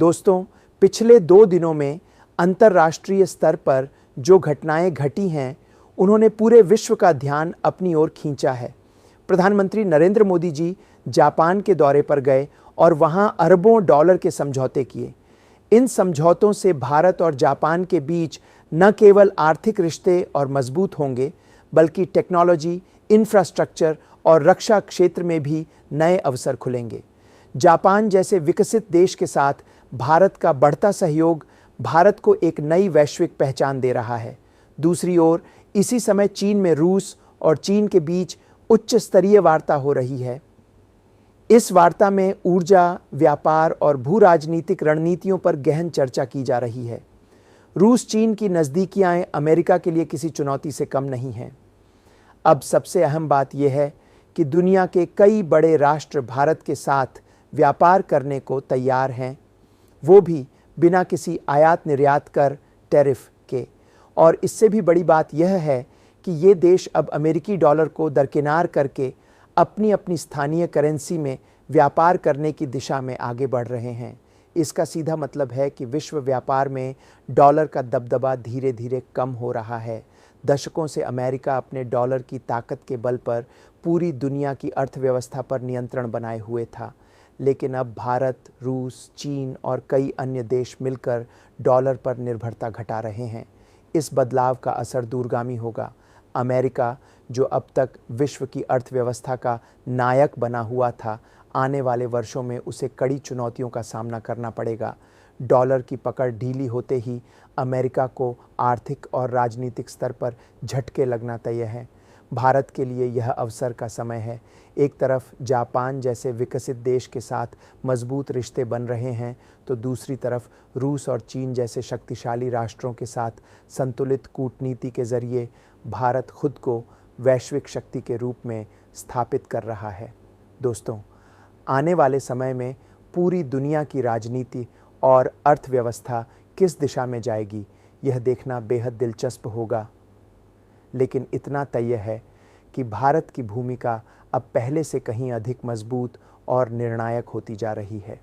दोस्तों, पिछले 2 दिनों में अंतर्राष्ट्रीय स्तर पर जो घटनाएं घटी हैं, उन्होंने पूरे विश्व का ध्यान अपनी ओर खींचा है। प्रधानमंत्री नरेंद्र मोदी जी जापान के दौरे पर गए और वहां अरबों डॉलर के समझौते किए। इन समझौतों से भारत और जापान के बीच न केवल आर्थिक रिश्ते और मजबूत होंगे, बल्कि टेक्नोलॉजी, इंफ्रास्ट्रक्चर और रक्षा क्षेत्र में भी नए अवसर खुलेंगे। जापान जैसे विकसित देश के साथ भारत का बढ़ता सहयोग भारत को एक नई वैश्विक पहचान दे रहा है। दूसरी ओर इसी समय चीन में रूस और चीन के बीच उच्च स्तरीय वार्ता हो रही है। इस वार्ता में ऊर्जा, व्यापार और भू राजनीतिक रणनीतियों पर गहन चर्चा की जा रही है। रूस चीन की नज़दीकियां अमेरिका के लिए किसी चुनौती से कम नहीं हैं। अब सबसे अहम बात यह है कि दुनिया के कई बड़े राष्ट्र भारत के साथ व्यापार करने को तैयार हैं, वो भी बिना किसी आयात निर्यात कर टैरिफ के। और इससे भी बड़ी बात यह है कि ये देश अब अमेरिकी डॉलर को दरकिनार करके अपनी अपनी स्थानीय करेंसी में व्यापार करने की दिशा में आगे बढ़ रहे हैं। इसका सीधा मतलब है कि विश्व व्यापार में डॉलर का दबदबा धीरे धीरे कम हो रहा है। दशकों से अमेरिका अपने डॉलर की ताकत के बल पर पूरी दुनिया की अर्थव्यवस्था पर नियंत्रण बनाए हुए था, लेकिन अब भारत, रूस, चीन और कई अन्य देश मिलकर डॉलर पर निर्भरता घटा रहे हैं। इस बदलाव का असर दूरगामी होगा। अमेरिका, जो अब तक विश्व की अर्थव्यवस्था का नायक बना हुआ था, आने वाले वर्षों में उसे कड़ी चुनौतियों का सामना करना पड़ेगा। डॉलर की पकड़ ढीली होते ही अमेरिका को आर्थिक और राजनीतिक स्तर पर झटके लगना तय है। भारत के लिए यह अवसर का समय है। एक तरफ जापान जैसे विकसित देश के साथ मजबूत रिश्ते बन रहे हैं, तो दूसरी तरफ रूस और चीन जैसे शक्तिशाली राष्ट्रों के साथ संतुलित कूटनीति के जरिए भारत खुद को वैश्विक शक्ति के रूप में स्थापित कर रहा है। दोस्तों, आने वाले समय में पूरी दुनिया की राजनीति और अर्थव्यवस्था किस दिशा में जाएगी, यह देखना बेहद दिलचस्प होगा। लेकिन इतना तय है कि भारत की भूमिका अब पहले से कहीं अधिक मजबूत और निर्णायक होती जा रही है।